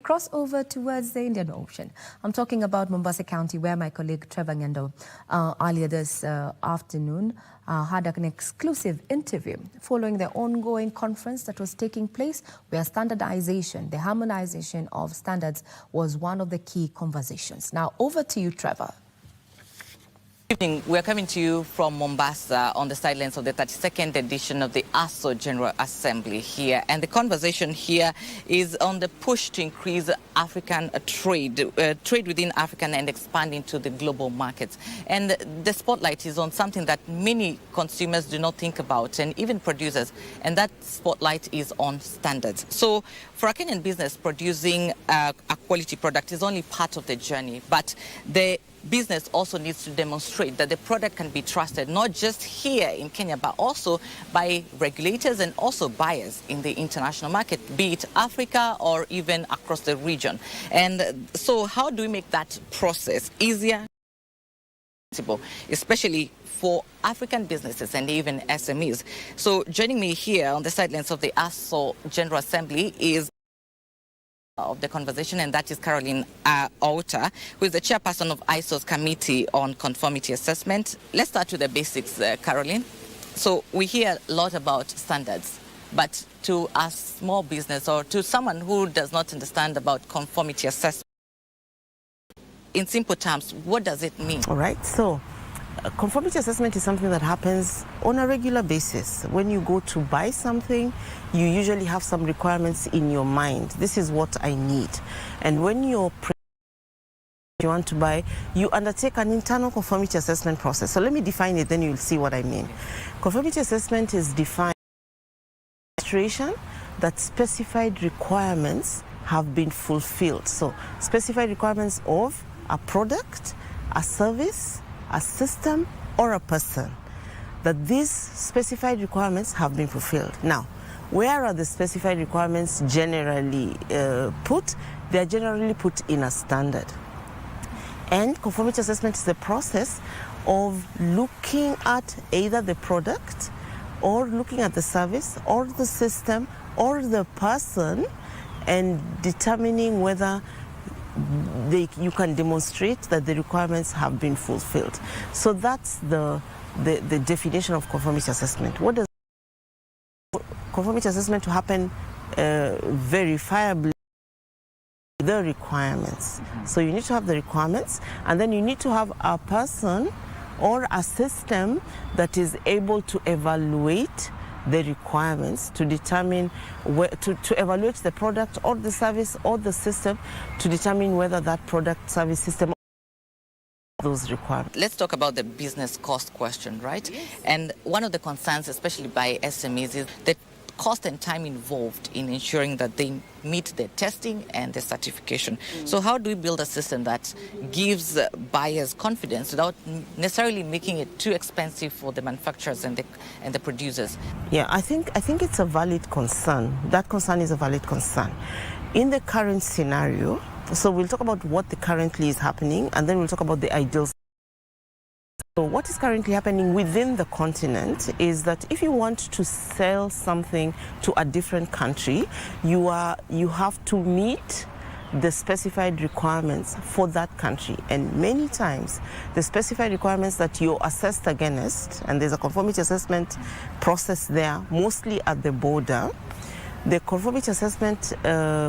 cross over towards the Indian Ocean. I'm talking about Mombasa County, where my colleague Trevor Ng'endo earlier this afternoon had an exclusive interview following the ongoing conference that was taking place, where standardization, the harmonization of standards, was one of the key conversations. Now, over to you, Trevor. Good evening. We're coming to you from Mombasa on the sidelines of the 32nd edition of the ARSO General Assembly here. And the conversation here is on the push to increase African trade within African and expand into the global markets. And the spotlight is on something that many consumers do not think about, and even producers, and that spotlight is on standards. So for a Kenyan business, producing a quality product is only part of the journey, but the business also needs to demonstrate that the product can be trusted, not just here in Kenya, but also by regulators and also buyers in the international market, be it Africa or even across the region. And so how do we make that process easier, especially for African businesses and even SMEs? So joining me here on the sidelines of the ARSO General Assembly is of the conversation, and that is Caroline Outa, who is the chairperson of ISO's Committee on Conformity Assessment. Let's start with the basics, Caroline. So we hear a lot about standards, but to a small business or to someone who does not understand about conformity assessment, in simple terms, what does it mean? All right, so conformity assessment is something that happens on a regular basis. When you go to buy something, you usually have some requirements in your mind. This is what I need. And when you want to buy, you undertake an internal conformity assessment process. So let me define it, then you'll see what I mean. Conformity assessment is defined as demonstration that specified requirements have been fulfilled. So specified requirements of a product, a service, a system, or a person, that these specified requirements have been fulfilled. Now, where are the specified requirements generally put? They are generally put in a standard. And conformity assessment is the process of looking at either the product, or looking at the service, or the system, or the person, and determining whether you can demonstrate that the requirements have been fulfilled. So that's the definition of conformity assessment. What does conformity assessment to happen verifiably? The requirements. So you need to have the requirements, and then you need to have a person or a system that is able to evaluate the requirements, to determine to evaluate the product or the service or the system, to determine whether that product, service, system those requirements. Let's talk about the business cost question, right? Yes. And one of the concerns, especially by SMEs, is the cost and time involved in ensuring that they meet the testing and the certification. So how do we build a system that gives buyers confidence without necessarily making it too expensive for the manufacturers and the producers? Yeah, I think it's a valid concern. That concern is a valid concern. In the current scenario, so we'll talk about what currently is happening, and then we'll talk about the ideal. So what is currently happening within the continent is that if you want to sell something to a different country, you have to meet the specified requirements for that country. And many times, the specified requirements that you're assessed against, and there's a conformity assessment process there, mostly at the border, the conformity assessment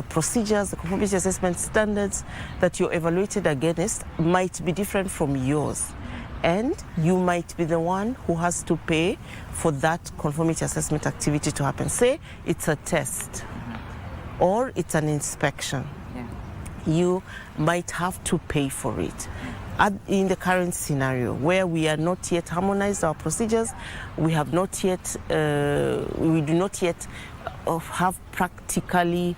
procedures, the conformity assessment standards that you're evaluated against might be different from yours. And you might be the one who has to pay for that conformity assessment activity to happen. Say it's a test or it's an inspection. Yeah. You might have to pay for it. In the current scenario, where we are not yet harmonized our procedures, we have not yet, we do not yet have practically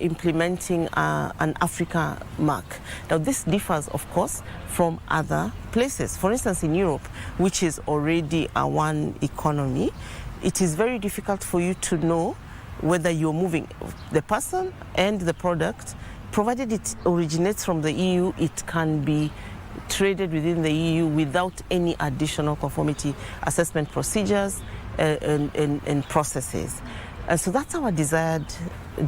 implementing an Africa mark. Now this differs, of course, from other places. For instance, in Europe, which is already a one economy, it is very difficult for you to know whether you're moving the person and the product. Provided it originates from the EU, it can be traded within the EU without any additional conformity assessment procedures and processes. And so that's our desired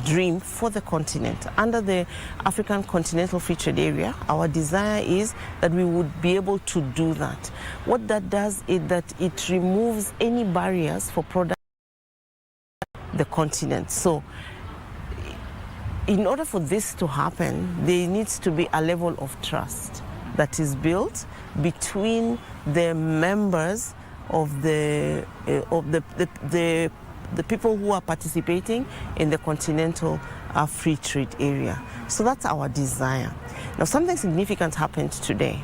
dream for the continent. Under the African Continental Free Trade Area, our desire is that we would be able to do that. What that does is that it removes any barriers for products the continent. So in order for this to happen, there needs to be a level of trust that is built between the members of the people who are participating in the continental free trade area. So that's our desire. Now, something significant happened today.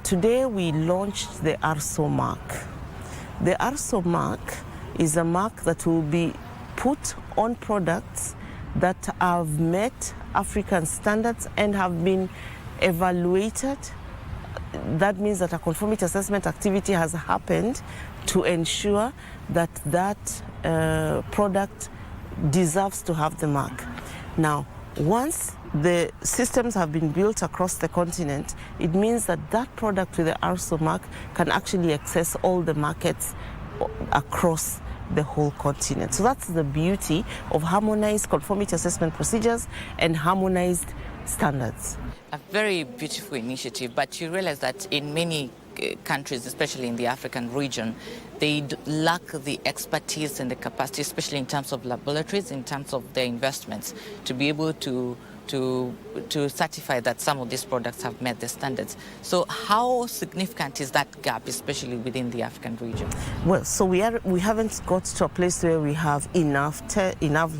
Today we launched the ARSO Mark. The ARSO Mark is a mark that will be put on products that have met African standards and have been evaluated. That means that a conformity assessment activity has happened to ensure that that product deserves to have the mark. Now, once the systems have been built across the continent, it means that that product with the ARSO mark can actually access all the markets across the whole continent. So that's the beauty of harmonized conformity assessment procedures and harmonized standards. A very beautiful initiative, but you realize that in many countries, especially in the African region, they lack the expertise and the capacity, especially in terms of laboratories, in terms of their investments, to be able to certify that some of these products have met the standards. So how significant is that gap, especially within the African region? Well, so we haven't got to a place where we have enough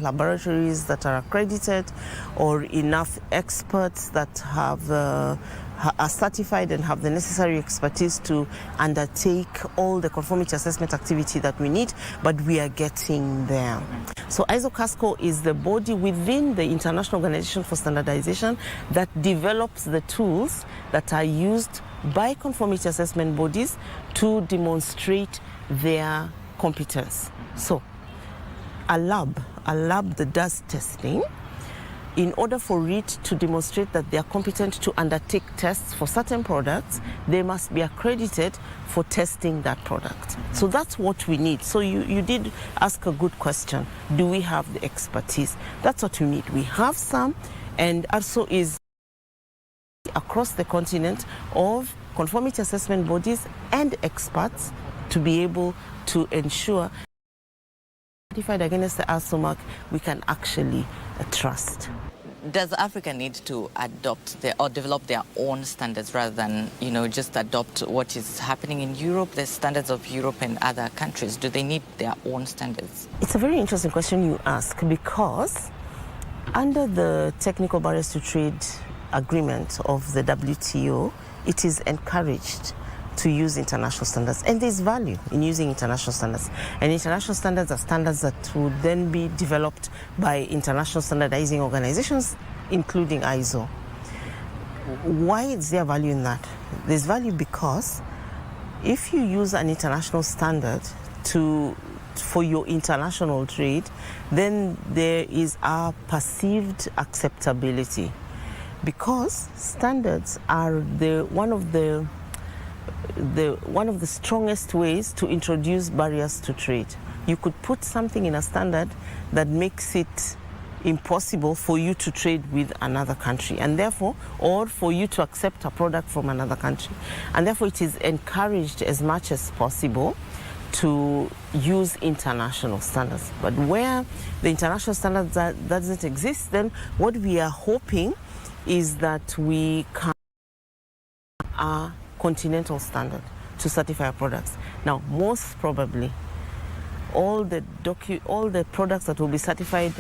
laboratories that are accredited or enough experts that have are certified and have the necessary expertise to undertake all the conformity assessment activity that we need, but we are getting there. So ISO-CASCO is the body within the International Organization for Standardization that develops the tools that are used by conformity assessment bodies to demonstrate their competence. So a lab that does testing, in order for it to demonstrate that they are competent to undertake tests for certain products, they must be accredited for testing that product. So that's what we need. So you did ask a good question. Do we have the expertise? That's what we need. We have some, and ARSO is across the continent of conformity assessment bodies and experts to be able to ensure certified against the ARSO mark we can actually trust. Does Africa need to adopt or develop their own standards rather than, just adopt what is happening in Europe, the standards of Europe and other countries? Do they need their own standards? It's a very interesting question you ask, because under the Technical Barriers to Trade Agreement of the WTO, it is encouraged to use international standards, and there's value in using international standards. And international standards are standards that would then be developed by international standardizing organizations, including ISO. Why is there value in that? There's value because if you use an international standard for your international trade, then there is a perceived acceptability, because standards are one of the strongest ways to introduce barriers to trade. You could put something in a standard that makes it impossible for you to trade with another country, and therefore, or for you to accept a product from another country. And therefore, it is encouraged as much as possible to use international standards. But where the international standards doesn't exist, then what we are hoping is that we can a continental standard to certify our products. Now, most probably, all the products that will be certified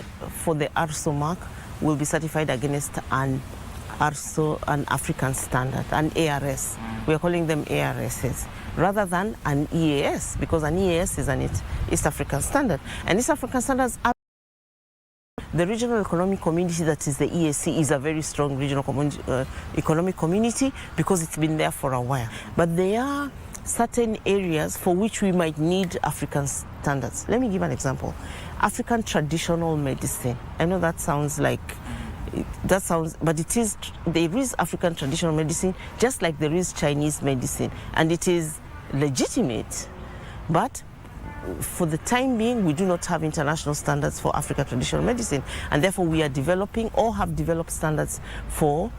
for the ARSO mark will be certified against an African standard, an ARS. We are calling them ARSs, rather than an EAS, because an EAS is an East African standard. And East African standards are the regional economic community, that is the EAC, is a very strong regional economic community because it's been there for a while. But there are certain areas for which we might need African standards. Let me give an example. African traditional medicine. I know that sounds, but it is, there is African traditional medicine just like there is Chinese medicine, and it is legitimate. But for the time being, we do not have international standards for African traditional medicine, and therefore we are developing or have developed standards for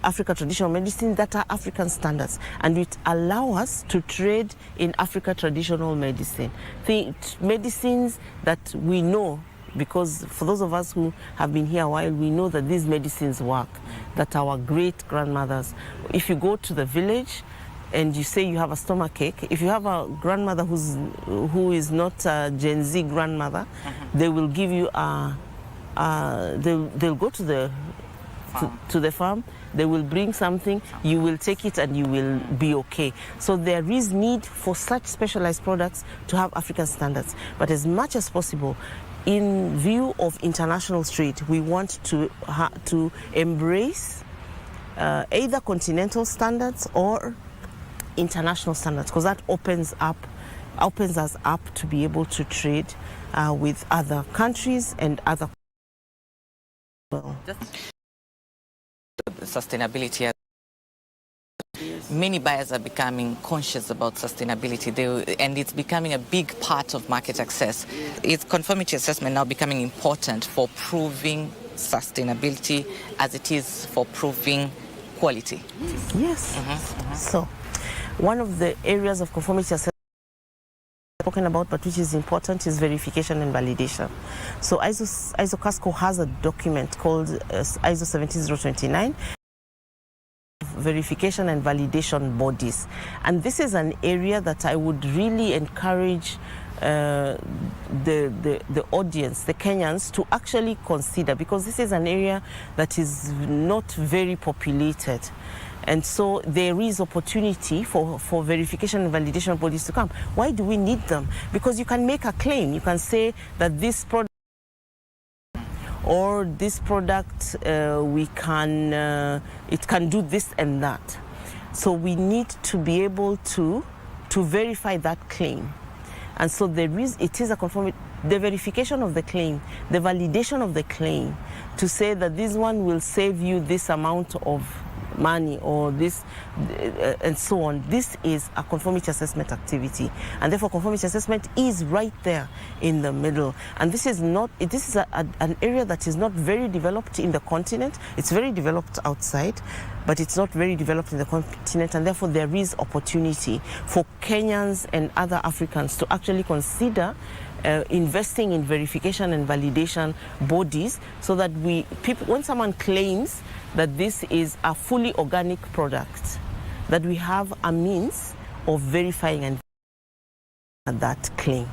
African traditional medicine that are African standards, and it allow us to trade in Africa traditional medicine. The medicines that we know, because for those of us who have been here a while, we know that these medicines work, that our great-grandmothers, if you go to the village and you say you have a stomachache, if you have a grandmother who is not a Gen Z grandmother, they will give you they'll go to the farm, they will bring something, you will take it and you will be okay. So there is need for such specialized products to have African standards. But as much as possible, in view of international trade, we want to embrace either continental standards or international standards, because that opens us up to be able to trade with other countries and other. Sustainability. Many buyers are becoming conscious about sustainability, and it's becoming a big part of market access. Is conformity assessment now becoming important for proving sustainability as it is for proving quality? Yes. So, one of the areas of conformity assessment talking about, but which is important, is verification and validation. So ISO Casco has a document called ISO 17029, verification and validation bodies, and this is an area that I would really encourage the audience, the Kenyans, to actually consider, because this is an area that is not very populated. And so there is opportunity for verification and validation bodies to come. Why do we need them? Because you can make a claim. You can say that this product or this product, it can do this and that. So we need to be able to verify that claim. And so it is a conformity, the verification of the claim, the validation of the claim, to say that this one will save you this amount of money or this and so on. This is a conformity assessment activity, and therefore conformity assessment is right there in the middle. And this is an area that is not very developed in the continent. It's very developed outside, but it's not very developed in the continent, and therefore there is opportunity for Kenyans and other Africans to actually consider investing in verification and validation bodies, so that when someone claims that this is a fully organic product, that we have a means of verifying and that claim.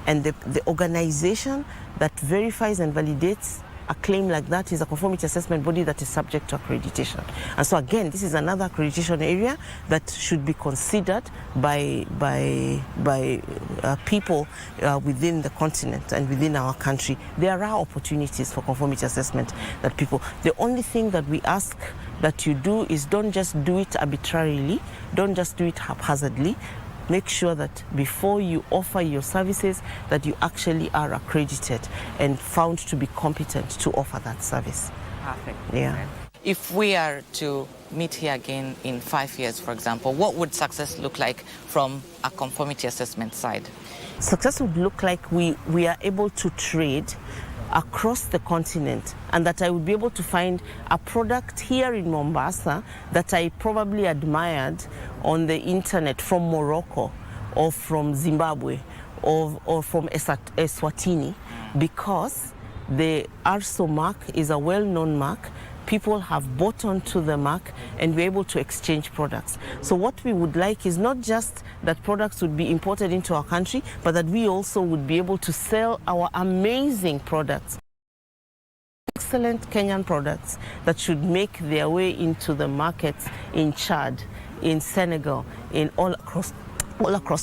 And the organization that verifies and validates a claim like that is a conformity assessment body that is subject to accreditation. And so again, this is another accreditation area that should be considered by people within the continent and within our country. There are opportunities for conformity assessment that the only thing that we ask that you do is don't just do it arbitrarily, don't just do it haphazardly. Make sure that before you offer your services, that you actually are accredited and found to be competent to offer that service. Perfect. Yeah. If we are to meet here again in 5 years, for example, what would success look like from a conformity assessment side? Success would look like we are able to trade across the continent, and that I would be able to find a product here in Mombasa that I probably admired on the internet from Morocco or from Zimbabwe or from Eswatini, because the ARSO Mark is a well-known mark. People have bought onto the mark, and we're able to exchange products. So what we would like is not just that products would be imported into our country, but that we also would be able to sell our amazing products, excellent Kenyan products that should make their way into the markets in Chad, in Senegal, in all across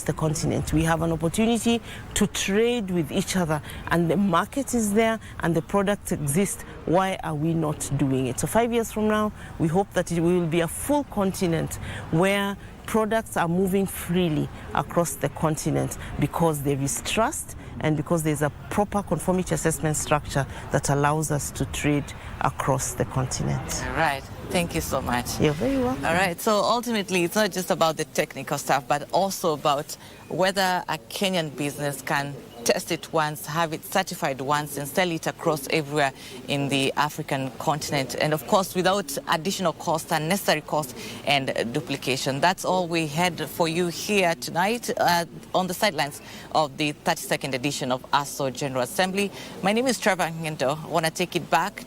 the continent. We have an opportunity to trade with each other, and the market is there and the products exist. Why are we not doing it? So 5 years from now, we hope that we will be a full continent where products are moving freely across the continent because there is trust and because there's a proper conformity assessment structure that allows us to trade across the continent. All right. Thank you so much. You're very welcome. All right. So ultimately, it's not just about the technical stuff, but also about whether a Kenyan business can test it once, have it certified once, and sell it across everywhere in the African continent. And of course, without additional cost, unnecessary cost, and duplication. That's all we had for you here tonight on the sidelines of the 32nd edition of ARSO General Assembly. My name is Trevor Ng'endo. I want to take it back